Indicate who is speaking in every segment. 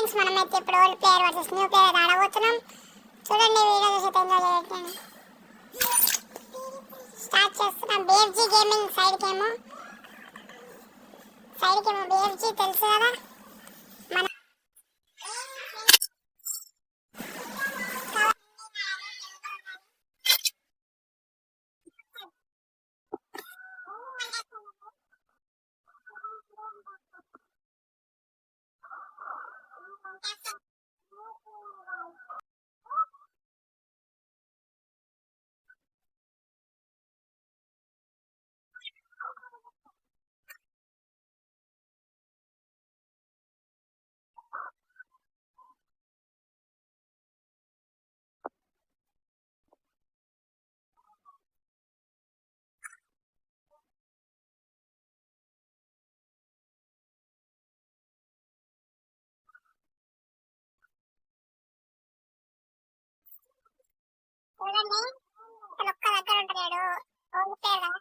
Speaker 1: Friends, మనమైతే ఇప్పుడు old player versus new player ఆడబోతున్నాం. చూడండి, వీడియో చూసి ఎంజాయ్ చేయండి. స్టార్ట్ చేస్తున్నాం. BFG గేమింగ్ సైడ్కేమో BFG తెలుసు కదా. మన చూడండి, అసలు ఒక్క దగ్గర ఉంటాడు. ఓల్డ్ ప్లేయర్ కదా.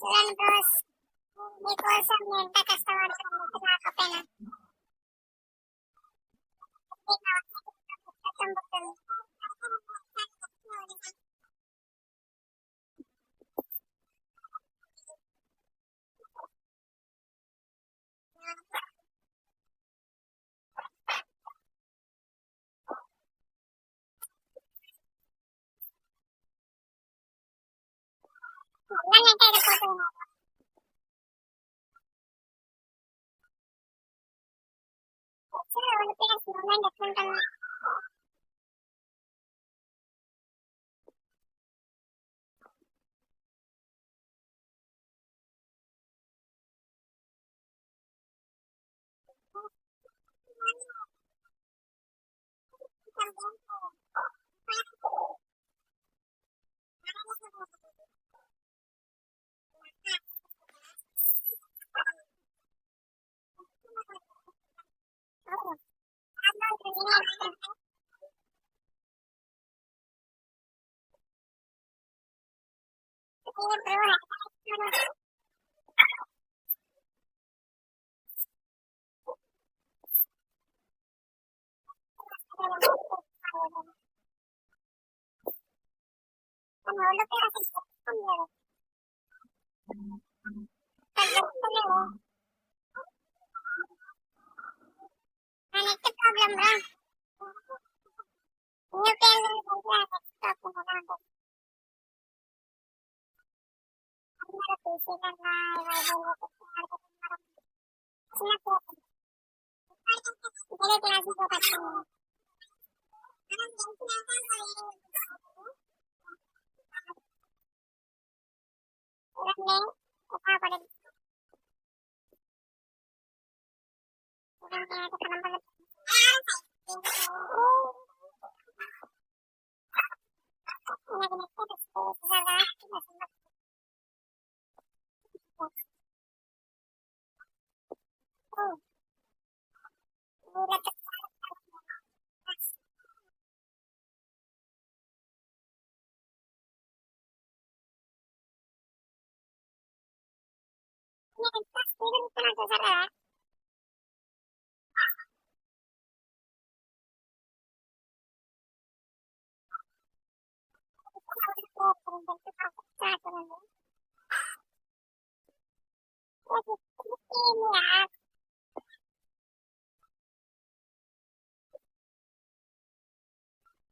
Speaker 1: చూడండి బ్రోస్, మీకోసం నేను ఎంత కష్టపడుతున్నాను రాకపోయినా. ప్రాబ్లం రా. న్యూ ప్లేయర్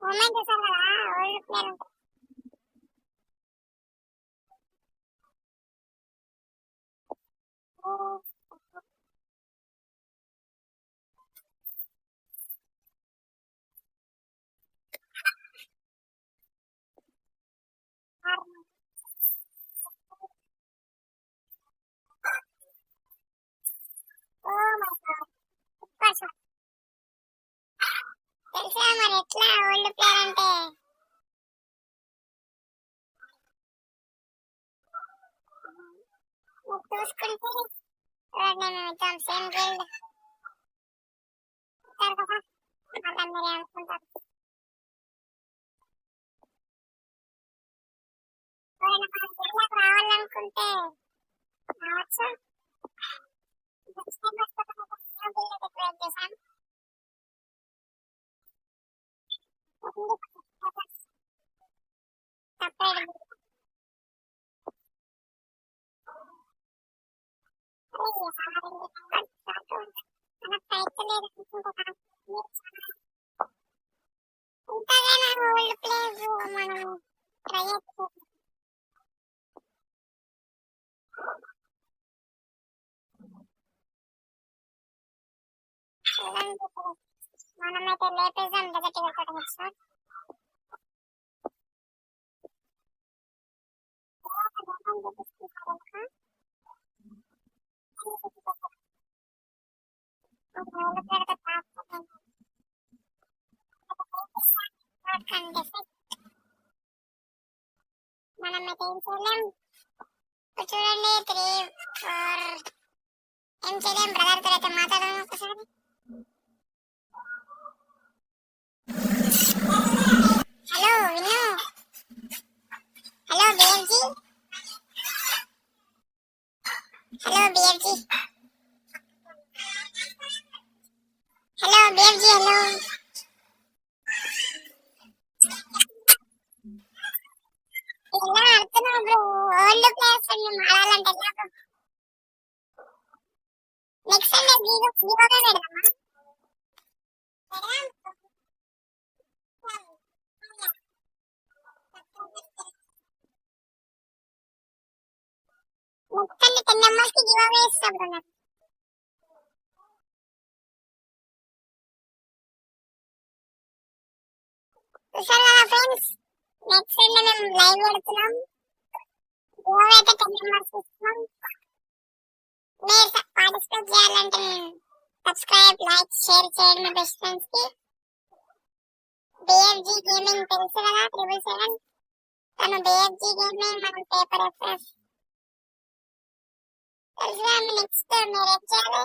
Speaker 1: ఉమెన్ చూసారు కదా ఓల్డ్ ప్లేయర్ తెలుసా మరి ఎట్లా ఓల్డ్ ప్లేయర్ అంటే చూసుకుంటే నేను ఇద్దాం సేమ్ గిల్డ్ కదా వాళ్ళందరూ అనుకుంటారు రావాలనుకుంటే రావచ్చు చేశాను సపరేట్ ఇంతగానో ఓల్డ్ ప్లేస్ మనం ట్రై మనమైతే లేపేద్దాం దగ్గరగా కొట్టవచ్చు మనమైతే ఏం చేయలేం చూడండి 3 4 ఏం చేయలేం బ్రదర్ తో అయితే మాట్లాడదాం ఒకసారి హలో విను హలో బిఎఫ్జీ హలో బిఎఫ్జీ హలో బిఎఫ్జీ హలో ఎలా ఆడుతున్నావు బ్రో ఓల్డ్ ప్లేయర్స్ అన్ని మారాలంటే నాకు నెక్స్ట్ సండే వీడియోగా పెడదామా నెక్స్ట్ 10 మెంబర్స్ కి గివ్ అవే ఇస్తాం బ్రో చూసారు కదా ఫ్రెండ్స్ నెక్స్ట్ సండే మేము లైవ్ పెడుతున్నాం గివ్ అవే అయితే 10 మెంబర్స్ ఇస్తున్నాం మీరు పార్టిసిపేట్ చేయాలంటే సబ్స్క్రైబ్ లైక్ షేర్ చేయండి మీ బెస్ట్ ఫ్రెండ్స్ కి బిఎఫ్జీ గేమింగ్ తెలుసు కదా 777 తను బిఎఫ్జీ గేమింగ్ మనం పేపర్ ఎఫ్ఎఫ్ తెలుసు కదా నెక్స్ట్ మీరు ఏం చేయాలి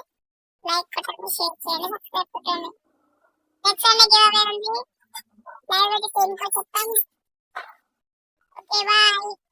Speaker 1: లైక్ కొట్టండి షేర్ చేయండి సబ్స్క్రైబ్ కొట్టండి నెక్స్ట్ సండే గివ్ అవే ఉంది లైవ్ పెట్టి చెప్తాం ఓకే బాయ్